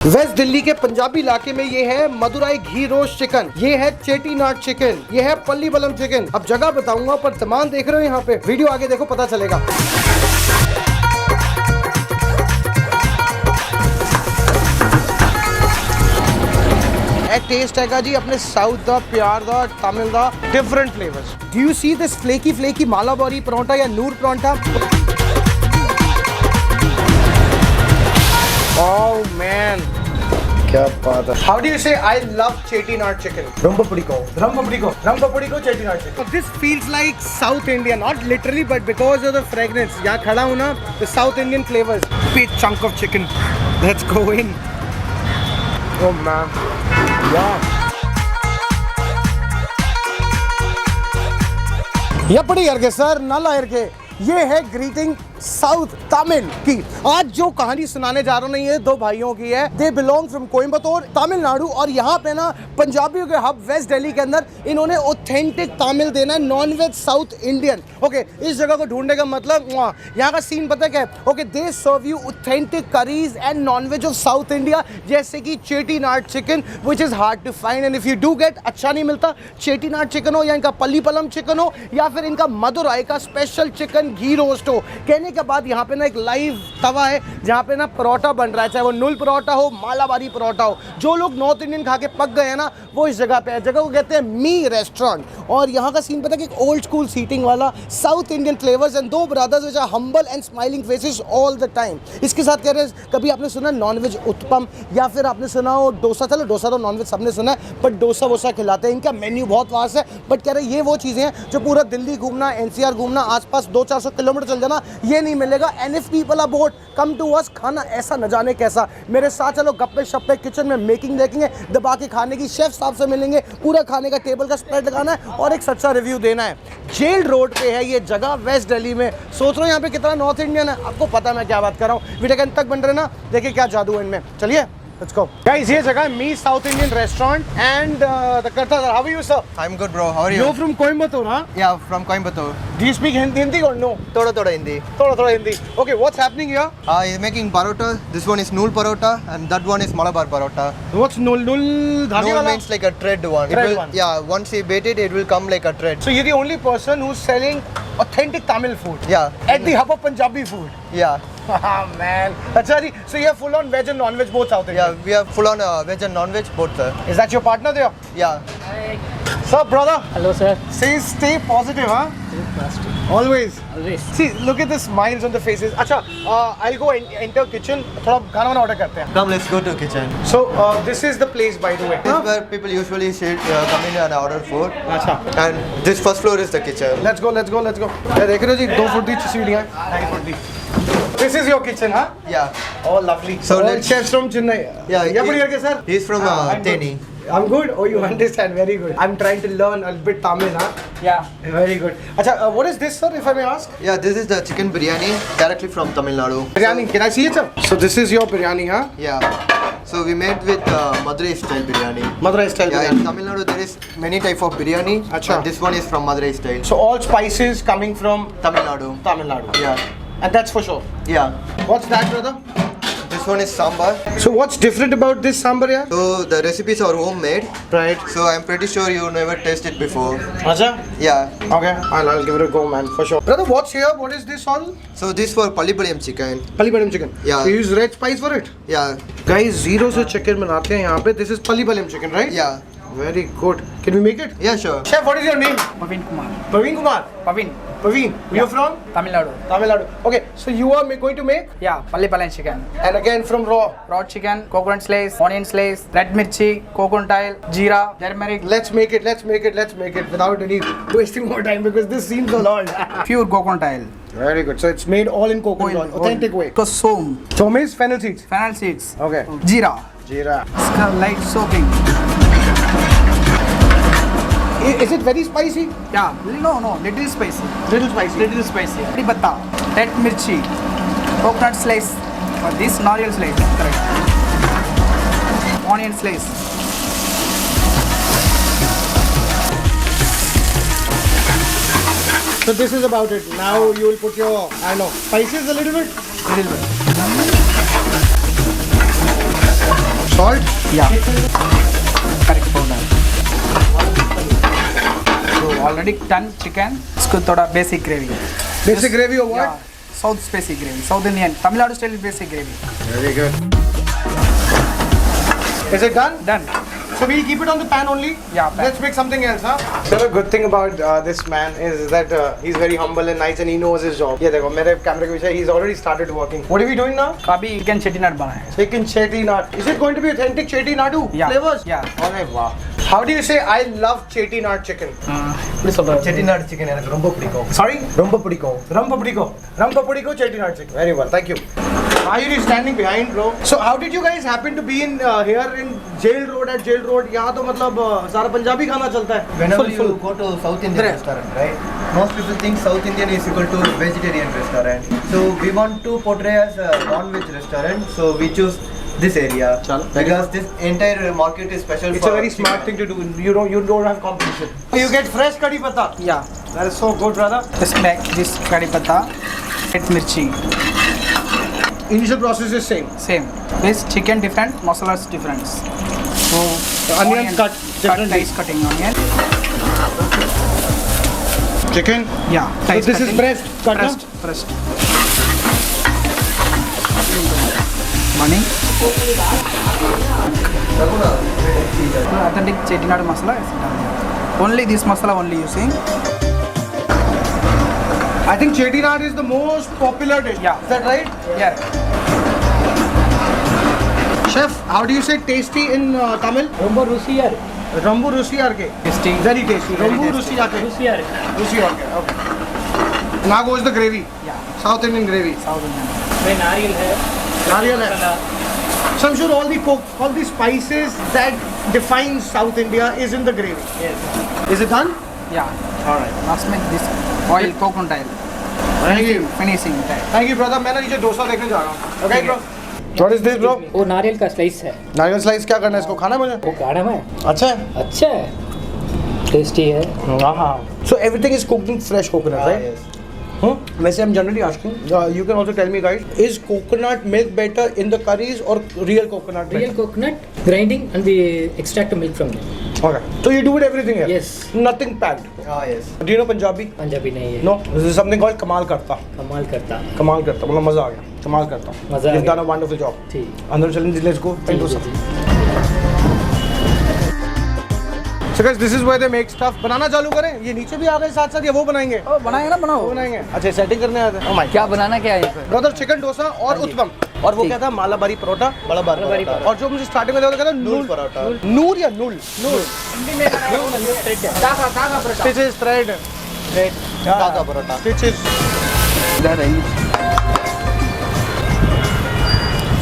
Waste Delhi के पंजाबी इलाके में ये है मदुराई घी रोस्ट चिकन, ये है चेटीनाड चिकन, ये है पल्लीबलम चिकन। अब जगह बताऊंगा पर सामान देख रहे हो यहाँ पे, वीडियो आगे देखो पता चलेगा। टेस्ट है जी अपने साउथ दा, प्यार दा, तमिल दा, different flavours. Do you see this flaky Malabari paratha या नूर परोंठा? Oh man, क्या बात है। How do you say I love chettinad chicken? Rampapudi ko chettinad chicken. So this feels like South India, not literally but because of the fragrance. यहाँ खड़ा हूँ ना, the South Indian flavors. Big chunk of chicken. Let's go in. Oh man, wow. எப்படி இருக்கு sir? நல்லா இருக்கு। ये है ग्रीटिंग साउथ तमिल की। आज जो कहानी सुनाने जा रहा हूँ ना, ये दो भाइयों की है। They belong from Coimbatore, Tamil Nadu. और यहाँ पे ना पंजाबियों के हब वेस्ट दिल्ली के अंदर इन्होंने ऑथेंटिक तमिल देना है, non veg south Indian. Okay, इस जगह को ढूंढने का मतलब यहाँ का सीन पता है क्या है? Okay, they serve you authentic curries and non veg of south India, जैसे कि Chettinad chicken which is hard to find. And if you do get, अच्छा नहीं मिलता, चेटीनाड चिकन हो या इनका पल्लीपलम चिकन हो या फिर इनका मदुराई का स्पेशल चिकन घी रोस्ट हो। कहने के बाद यहाँ पे ना एक लाइव तवा है जहाँ पे ना परोठा बन रहा है, चाहे वो नुल परोठा हो, मालाबारी परोठा हो। जो लोग नॉर्थ इंडियन खा के पक गए हैं ना, वो इस जगह पे है। जगह को कहते हैं मी रेस्टोरेंट। और यहाँ का सीन पता है कि एक ओल्ड स्कूल सीटिंग वाला, साउथ इंडियन फ्लेवर्स एंड दो brothers which are humble and smiling faces all the time. इसके साथ कह रहे हैं, कभी आपने सुना नॉन वेज उत्पम या फिर आपने सुना हो डोसा? चलो डोसा तो नॉन वेज सबने सुना है, बट डोसा वोसा खिलाते हैं। इनका मेन्यू बहुत वास्ट है, बट कह रहे हैं ये वो चीज़ें हैं जो पूरा दिल्ली घूमना, एनसीआर घूमना, आसपास 200-400 किलोमीटर चल जाना, ये नहीं मिलेगा। And if people are bored, come to us. खाना ऐसा न जाने कैसा। मेरे साथ चलो, गप्पे शप्पे किचन में मेकिंग देखेंगे, दबा के खाने की शेफ साहब से मिलेंगे, पूरा खाने का टेबल का स्प्रेड लगाना है और एक सच्चा रिव्यू देना है। जेल रोड पे है ये जगह, वेस्ट दिल्ली में। सोच रहा हूँ यहाँ पे कितना नॉर्थ इंडियन है, आपको पता मैं क्या बात कर रहा हूँ। वीडियो के अंत तक बन रहे ना, देखिए क्या जादू है इनमें। चलिए let's go guys, ये जगह है मी south Indian restaurant and the Karta sir, how are you sir? I'm good bro, how are you? You're from Coimbatore, huh? Yeah, from Coimbatore. Do you speak Hindi or no? Thoda Hindi. Thoda Hindi. Okay, what's happening here? He's making parota. This one is nool parota and that one is Malabar parota. What's nul dhani Nool wala? means like a thread one. Thread It will, one. yeah, once you bait it, it will come like a thread. So you're the only person who's selling authentic Tamil food? Yeah. At the hub of Punjabi food? Yeah. Ah man. Acha ji, so you're full on veg and non-veg both out there? Yeah, we are full on veg and non-veg both sir. Is that your partner there? Yeah. Sir, brother. Hello sir. Say stay positive, huh? Always. Always. See, look at the smiles on the faces. Acha, I'll go enter kitchen. थोड़ा खाना वाना order करते हैं. Come, let's go to kitchen. So this is the place, by the way. This is where people usually come in and order food. अच्छा. And this first floor is the kitchen. Let's go. ये देख रहे हो जी, 2 foot दी सीढ़ियाँ, 2 foot the. This is your kitchen, huh? Yeah. Oh, lovely. So all let's- chefs from Chennai. Yeah. Yeah, but here, sir. He's from I'm Teni. good. I'm good. Oh, you understand? Very good. I'm trying to learn a bit Tamil, huh? Yeah. Very good. Acha, what is this, sir? If I may ask. Yeah, this is the chicken biryani directly from Tamil Nadu. Biryani. Can I see it, sir? So this is your biryani, huh? Yeah. So we made with Madurai style biryani. Madurai style Yeah, biryani. in Tamil Nadu there is many type of biryani. Acha. But this one is from Madurai style. So all spices coming from Tamil Nadu. Tamil Nadu. Yeah. And that's for sure. Yeah. What's that, brother? This one is sambar. So what's different about this sambar, yeah? So the recipes are homemade. Right. So I'm pretty sure you never tasted before. Acha? Yeah. Okay. I'll give it a go, man, for sure. Brother, what's here? What is this all? So this for palipalayam chicken. Palipalayam chicken. Yeah. So you use red spice for it? Yeah. Guys, zero से chicken बनाते हैं यहाँ पे. This is palipalayam chicken, right? Yeah. Very good. Can we make it? Yeah, sure. Chef, what is your name? Pavin Kumar. Praveen Kumar. Pavin. Praveen. You're from? Tamil Nadu. Tamil Nadu. Okay, so you are going to make? Yeah, Pallipallan chicken. And again from raw. Raw chicken, coconut slice, onion slice, red mirchi, coconut oil, jeera, turmeric, Let's make it without any wasting more time because this seems a lot. pure coconut oil. Very good. So it's made all in coconut oil, authentic way. Kasum, So means fennel seeds. fennel seeds, Okay. jeera, Jeera. light soaking. Is it very spicy? Yeah, no, little spicy. Little spicy. Little spicy. Kari patta, red mirchi, coconut slice, or this nariyal slice, correct. Onion slice. So this is about it. Now you will put your, I know, spices a little bit. Little bit. Salt? Yeah. Curry powder. So already done chicken. इसको थोड़ा basic gravy. Basic gravy or what? Yeah. South basic gravy. South Indian. Tamil Nadu style basic gravy. Very good. Is it done? Done. So we'll keep it on the pan only? Yeah, pan. Let's make something else, huh? The good thing about this man is that he's very humble and nice and he knows his job. ये देखो मेरे कैमरे के पीछे he's already started working. What are we doing now? अभी chicken chettinad बना है. Chicken chettinad. Is it going to be authentic chettinadu Yeah. flavors? Yeah. अरे वाह. How do you say I love chettinad chicken? இப்படி சொல்றேன். Chettinad chicken எனக்கு ரொம்ப பிடிக்கும். Sorry? ரொம்ப பிடிக்கும். Ram papriko chettinad chicken. Very well, thank you. Why are you standing behind, bro? So how did you guys happen to be in here in Jail Road at Jail Road? यहाँ तो मतलब सारा पंजाबी खाना चलता है. Whenever Full, you full. go to South Indian Right. restaurant, right? Most people think South Indian is equal to vegetarian restaurant. So we want to portray as a non-veg restaurant. So we choose this area Chalo. because this entire market is special. It's a very smart thing to do. You don't have competition. You get fresh kadhi patta. Yeah. That is so good, brother. Just make this curry patta. Red mirchi. Initial process is same. Same. This chicken different, masalas different. So The onions cut differently. nice cutting onion. Chicken. Yeah. So Nice this is cutting. pressed. Cut, Pressed. Pressed. Money. Authentic chettinad masala is done. Only this masala only using. I think chettinad is the most popular dish. Yeah. Is that right? Yeah. Chef, how do you say tasty in Tamil? ரொம்ப ருசியா இருக்கு Rambu Rusi arke. Tasty. Very tasty. Very Rambu tasty. Rusi arke. ருசியா இருக்கு Rusi arke. Okay. Now goes the gravy. Yeah. South Indian gravy. South Indian. इसमें नारियल है Nariyal hai. Masala So I'm sure all the spices that define South India is in the gravy. yes Is it done? Yeah. All right. Last make this oil, coconut oil. Thank you. Finishing time. Thank you, brother. मैं ना नीचे डोसा देखने जा रहा हूँ. Okay, bro. What is this, bro? वो नारियल का स्लाइस है नारियल स्लाइस क्या करना है इसको खाना है मुझे? वो गाढ़ा है अच्छा है. अच्छा है टेस्टी है हाँ. So everything is cooked in fresh coconut, right? Yes. वैसे I'm generally asking. You can also tell me, guys. Is coconut milk better in the curries or real coconut milk? Real coconut grinding and we extract milk from them Okay. So you do it everything here? Yes. Nothing packed. Ah yes. Do you know Punjabi? Punjabi नहीं है No. This is something called कमाल करता. कमाल करता कमाल करता. मतलब मजा आ गया. कमाल करता. मजा आ You've गया. done a wonderful job. ठीक अंदर चलेंगे. Let's go. Ji, And do ji, something. Ji. So guys, this is where they make stuff. बनाना चालू करें. ये नीचे भी आ गए साथ साथ. ये वो बनाएंगे. ओ बनाएंगे ना वो बनाओ. बनाएंगे. अच्छा सेटिंग करने आते हैं. Oh my God. क्या बनाना क्या है यहाँ पे? ब्रदर चिकन डोसा और उत्पम और वो क्या था मालाबारी परोठा बड़ा बार और जो मुझे स्टार्टिंग में था नूल परोठा. नूर या नूल स्टिचेस थ्रेड काका परोठा. स्टिचेस इधर है.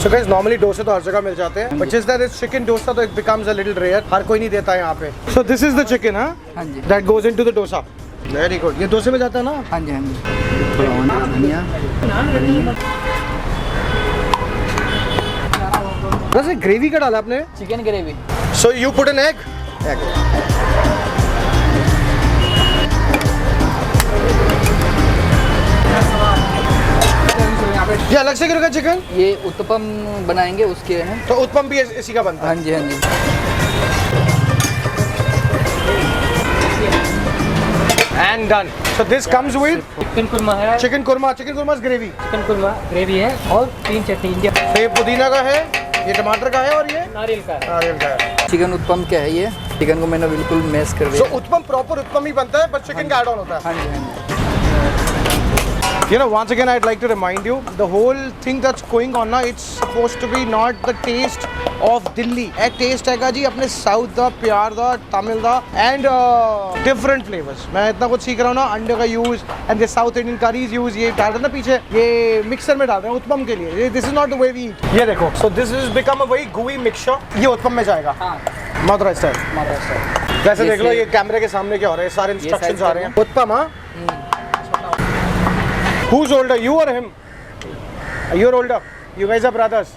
सो गाइस नॉर्मली डोसे तो हर जगह मिल जाते हैं बट जिस दैट इज चिकन डोसा तो it becomes a little rare हर कोई नहीं देता है यहाँ पे so this is the chicken हां हाँ जी. That goes into the dosa very good ये डोसे में जाता है ना हाँ जी हाँ जी. थोड़ा धनिया. वैसे ग्रेवी का डाला आपने chicken gravy. So you put an egg ये अलग से क्यों रखा चिकन ये उत्तपम बनाएंगे उसके हैं. तो उत्पम भी इसी का बनता है हाँ जी हाँ जी. and done so this comes with chicken kurma है chicken kurma is gravy chicken kurma gravy है और 3 चटनी इंडिया तो ये पुदीना का है ये टमाटर का है और ये नारियल का है नारियल का है चिकन उत्तपम क्या है ये? चिकन को मैंने बिल्कुल मैश कर so दिया. उत्पम प्रॉपर उत्पम ही बनता है बट चिकन का ऐड ऑन होता है हाँ जी हाँ जी. You know, once again, I'd like to remind you, the whole thing that's going on now, it's supposed to be not the taste of Delhi. एक taste है जी अपने South दा, प्यार दा, Tamil दा, and different flavors. मैं इतना कुछ सीख रहा हूँ ना, अंडे का use and the South Indian curries use ये डाल रहे हैं ना पीछे, ये mixer में डाल रहे हैं उत्पम के लिए. This is not the way we eat. ये देखो, so this has become a very gooey mixture. ये उत्पम में जाएगा. हाँ. मदुराई स्टाइल. महाराष्ट्र. वैसे देख लो ये कैमरे के सामने क्या हो रहा है, सारे इंस्ट्रक्शंस आ रहे हैं. उत्पम हाँ. Who's older, you or him? You're older. You guys are brothers.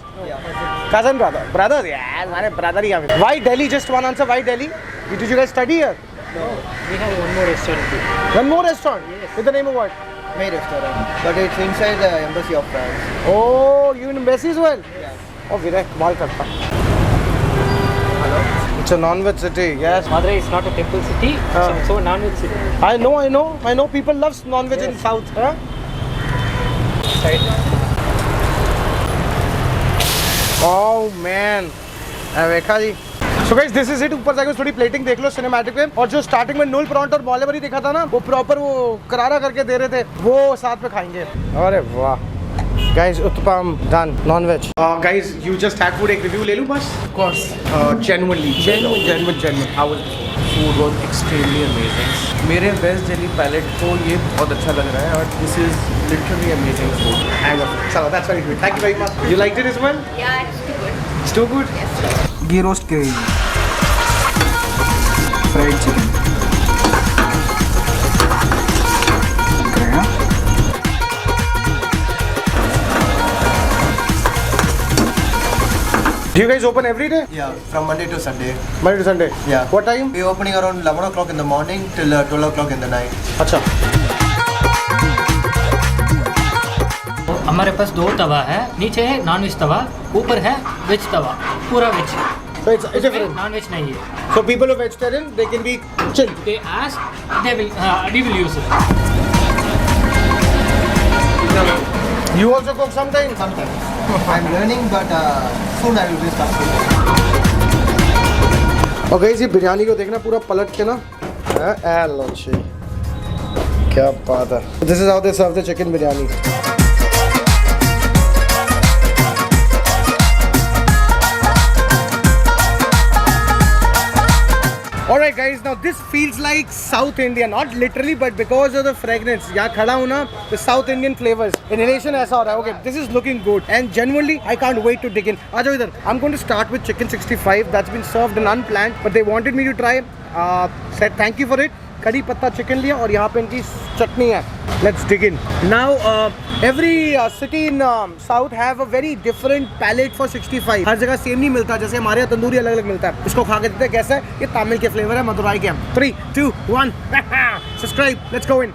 Cousin brother. Brothers? Yeah, हमारे brother ही हैं. Why Delhi? Just one answer. Why Delhi? Did you guys study here? No, we have one more restaurant. One more restaurant. Yes. With the name of what? My restaurant. But it's inside the embassy of France. Oh, you in embassy as well? Yeah. Oh, Virek, कमाल करता. It's a non-veg city, yes. Madurai is not a temple city, so non-veg city. I know. People love non-veg in South. Huh? Side. Oh man, देखा जी. So guys, this is it. ऊपर जाके थोड़ी plating देख लो cinematic में. और जो starting में नूल परांठा और बॉलीवरी देखा था ना, वो प्रॉपर वो करारा करके दे रहे थे, वो साथ में खाएंगे. अरे वाह. Guys, uttapam done, non-veg. Guys, you just had food. एक review ले लूँ बस? Of course. Genuine. How was it? Food was extremely amazing. मेरे वेस्ट दिल्ली पैलेट को ये बहुत अच्छा लग रहा है और this is literally amazing food. So that's very good. Thank you very much. You liked it as well? Yeah, it's too good. It's too good. Ghee roast gravy. Fried chicken. Okay, huh? Do you guys open every day? Yeah, from Monday to Sunday. Monday to Sunday. Yeah. What time? We're opening around 11 o'clock in the morning till 12 o'clock in the night. अच्छा. हमारे पास 2 तवा है, नीचे है non veg तवा, ऊपर है veg tava, पूरा veg. So it's different. Non veg नहीं है. So people who are vegetarian, they can be chill. They ask, we will use it. You also cook sometimes? Sometimes. I'm learning, but soon I will be starting. और guys ये बिरयानी को देखना पूरा पलट के ना. लो जी. क्या बात है. This is how they serve the chicken biryani. Alright guys, now this feels like South India, not literally but because of the fragrance. यहाँ खड़ा हूँ ना, the South Indian flavors. Inhalation ऐसा हो रहा है. Okay, this is looking good and genuinely I can't wait to dig in. आ जाओ इधर. I'm going to start with chicken 65 that's been served and unplanned, but they wanted me to try. Said thank you for it. कड़ी पत्ता chicken लिया और यहाँ पे इनकी चटनी है. Let's dig in. Now every city in South have a very different palate for 65. हर जगह same नहीं मिलता. जैसे हमारे यहाँ तंदूरी अलग अलग मिलता है. इसको खा के देखते हैं कैसा है. ये तमिल के फ्लेवर है, मदुराई के. 3, 2, 1. Subscribe. Let's go in.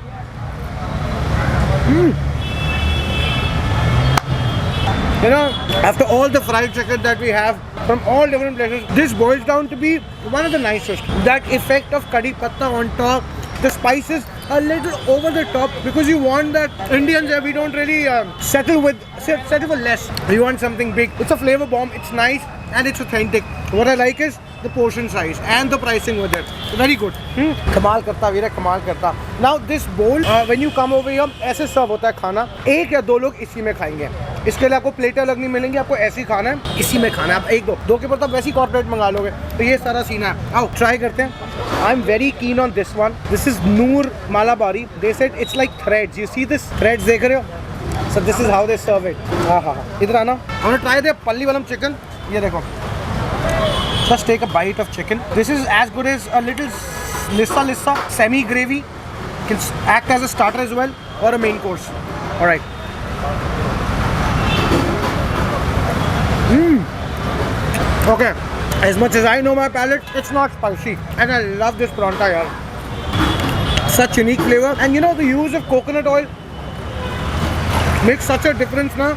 You know, after all the fried chicken that we have from all different places, this boils down to be one of the nicest. That effect of kadhi patta on top, the spices a little over the top because you want that. Indians we don't really settle for less. We want something big. It's a flavor bomb. It's nice and it's authentic. What I like is the portion size and the pricing with it. Very good. कमाल करता वीरा, कमाल करता. Now this bowl, when you come over here, ऐसे सर्व होता है खाना. 1 या 2 लोग इसी में खाएंगे. इसके लिए आपको प्लेटें अलग नहीं मिलेंगी. आपको ऐसे ही खाना है, इसी में खाना है. आप 1-2 के बाद आप वैसे ही कॉर्पोरेट मंगा लोगे. तो ये सारा सीन है. आओ ट्राई करते हैं. I'm very keen on this one. This is Noor Malabari. They said it's like threads. You see this threads देख रहे हो? So this is how they serve it. हाँ. इधर आना. हमने ट्राई किया पल्ली वाला चिकन. ये देखो. Just take a bite of chicken. This is as good as a little lissa, semi gravy. Can act as a starter as well or a main course. All right. Okay. As much as I know my palate, it's not spicy, and I love this paratha, yaar. Such unique flavor, and you know the use of coconut oil makes such a difference, na.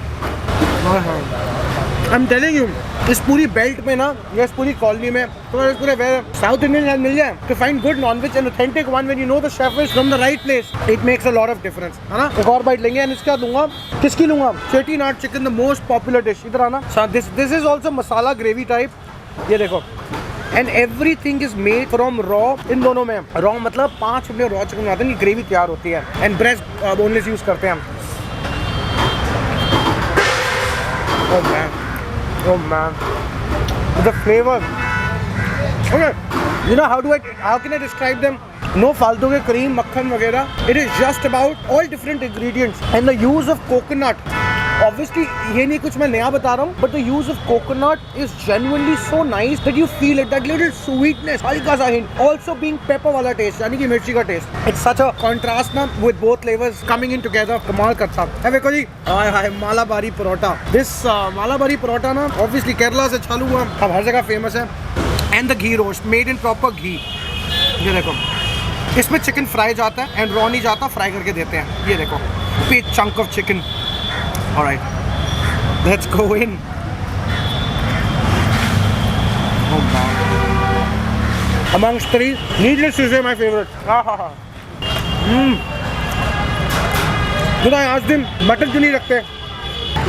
I'm telling you, इस पूरी belt में ना, या इस पूरी colony में, तो इस पूरे साउथ इंडियन मिल जाए to find good non-veg and authentic one when you know the chef is from the right place, it makes a lot of difference, है ना. एक और बाइट लेंगे. एंड इसका दूंगा, किसकी लूंगा? Chettinad chicken, the most popular dish. इधर आना. This is also masala gravy type. ये देखो. And everything is made from raw. इन दोनों में raw मतलब 5 रुपये raw chicken बनाते हैं. ये ग्रेवी तैयार होती है. And breast boneless यूज करते हैं हम. Oh man, the flavor. Okay, you know how can I describe them? No फालतू के cream, मक्खन वगैरह. It is just about all different ingredients and the use of coconut. Obviously, ये नहीं कुछ मैं नया बता रहा हूँ, but the use of coconut is genuinely so nice that you feel it, that little sweetness, हल्का सा hint. Also being pepper वाला taste, यानी कि मिर्ची का taste. It's such a contrast ना with both flavors coming in together. कमाल करता. है देखो जी, हाय मालाबारी परोठा. This मालाबारी परोठा ना, obviously केरला से चालू हुआ, अब हर जगह famous है. And the ghee roast, made in proper ghee. ये देखो, इसमें चिकन फ्राई जाता है and raw नहीं जाता, फ्राई करके देते हैं. ये देखो, big chunk of chicken. All right, let's go in. Oh man. amongst 3. Needless to say, my favorite. तो आज दिन मटन क्यों नहीं रखते,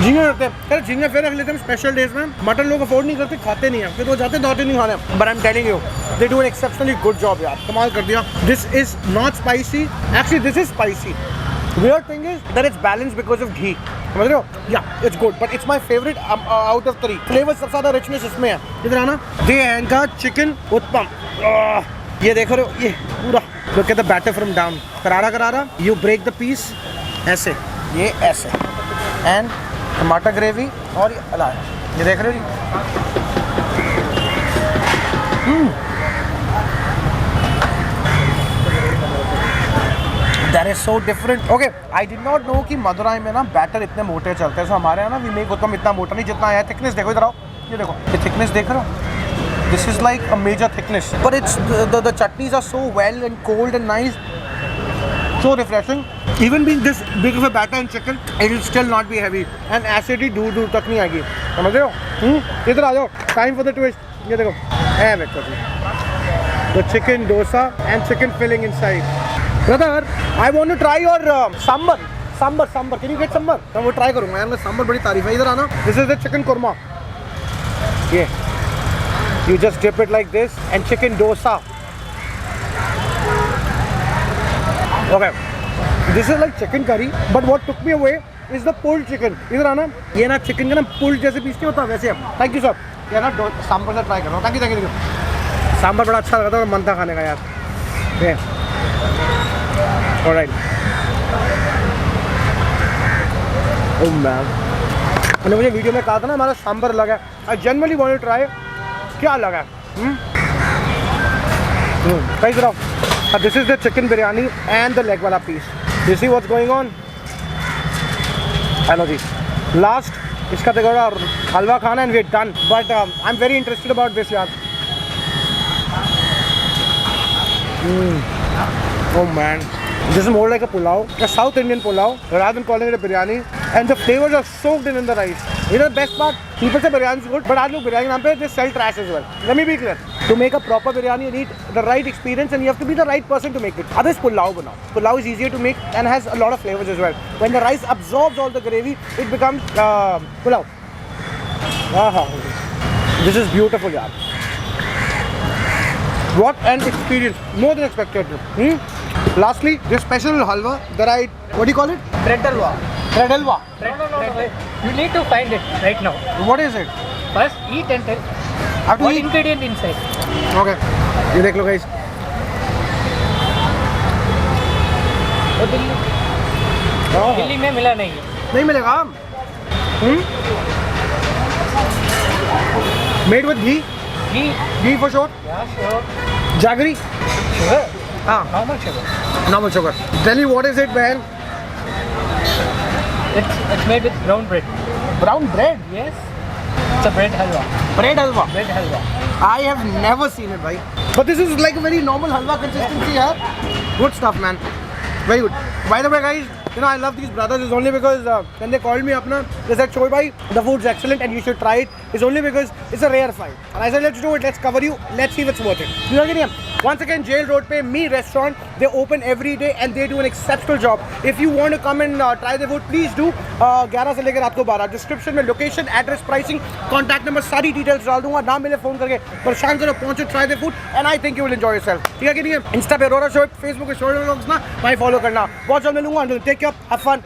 झींगे रखते हैं? अरे झींगे फिर रख लेते हैं स्पेशल डेज में, मटन लोग अफोर्ड नहीं करते, खाते नहीं हैं, फिर वो जाते 2 दिन नहीं खाने। But I am telling you, they do an exceptionally good job यार, कमाल कर दिया। This is not spicy, actually this is spicy. Weird thing is that it's balanced because of ghee. समझ रहे हो? Yeah, it's good, but it's my favorite out of 3. Flavor सबसे ज़्यादा richness इसमें है। इधर आना, ये है इनका चिकन उत्पम। ये देखो रहे हो, ये पूरा look at the batter from down, करारा करारा। You break the piece ऐसे, ये ऐसे, and टमाटर ग्रेवी और ये अलाय, ये देख रहे हो? That is so different. Okay, I did not know कि मदुराई में ना बैटर इतने मोटे चलते हैं। So हमारे यहाँ ना we make उत्तम इतना मोटा नहीं जितना है। थिकनेस देखो, इधर आओ, ये देखो, ये थिकनेस देख रहे हो? This is like a major thickness. But it's the chutneys are so well and cold and nice, so refreshing. Even being this big of a batter in chicken, it will still not be heavy. And acidity दूर दूर तक नहीं आएगी। समझ रहे हो? इधर आ जाओ। Time for the twist. ये देखो, है देखो जी। The chicken dosa and chicken filling inside. Brother, I want to try your sambar. Can you get sambar? मैं वो try करूँगा यार, मैं sambar बड़ी तारीफ है। इधर आना। This is the chicken korma. Yeah. You just dip it like this and chicken dosa. Okay. This is like chicken curry, but what took me away is the pulled chicken. इधर आना। ये ना chicken का ना pulled जैसे piece नहीं होता वैसे है। Thank you sir. ये ना sambar से try करो। Thank you. सांबर बड़ा अच्छा लगा था और मन था खाने का यार। Yeah. Alright. Oh man. मैंने मुझे वीडियो में कहा था ना हमारा सांबर लगा है। I genuinely want to try. क्या लगा? Guys, this is the chicken biryani and the leg wala piece. You see what's going on? Hello ji. Last इसका देखो हलवा खाना and we're done. But I'm very interested about this यार. Oh man. This is more like a pulao, a South Indian pulao, rather than calling it a biryani. And the flavors are soaked in the rice. You know the best part? People say biryani is good, but आज लोग बिरयानी नाम पे they sell trash as well. Let me be clear. To make a proper biryani, you need the right experience and you have to be the right person to make it. Otherwise, pulao banao. Pulao is easier to make and has a lot of flavors as well. When the rice absorbs all the gravy, it becomes pulao. This is beautiful, yaar. What an experience! More than expected. Lastly, this special halwa that what do you call it? Bread halwa. Bread halwa. No. You need to find it right now. What is it? First, eat and tell. Have to What eat? ingredient inside? Okay. ये देख लो guys. वो दिल्ली में मिला नहीं है. नहीं मिलेगा. Made with ghee. Ghee for sure. Yeah, sure. Jaggery. Sure. Normal sugar. Normal sugar. Tell me what is it, man? It's made with brown bread. Brown bread. Yes. It's a bread halwa. Bread halwa. Bread halwa. I have never seen it, bhai. But this is like a very normal halwa consistency, yeah. Good stuff, man. Very good. By the way, guys, you know I love these brothers. It's only because when they called me up, they said, "Shoy bhai, the food's excellent and you should try it." It's only because it's a rare find. And I said, "Let's do it. Let's cover you. Let's see if it's worth it." You know what I mean? Once again, Jail Road पे Me Restaurant. They open every day and they do an exceptional job. If you want to come and try the food, please do. 11 से लेकर रात को 12. Description में location, address, pricing, contact number, सारी details डाल दूंगा. नाम मिले फोन करके परेशान करो, पहुंचो, try the food and I think you will enjoy yourself. ठीक है कि नहीं? Insta पे Aurora Shoaib, Facebook पे Shoaib Vlogs ना, भाई follow करना. बहुत जल्द मिलूंगा. Take care. Have fun.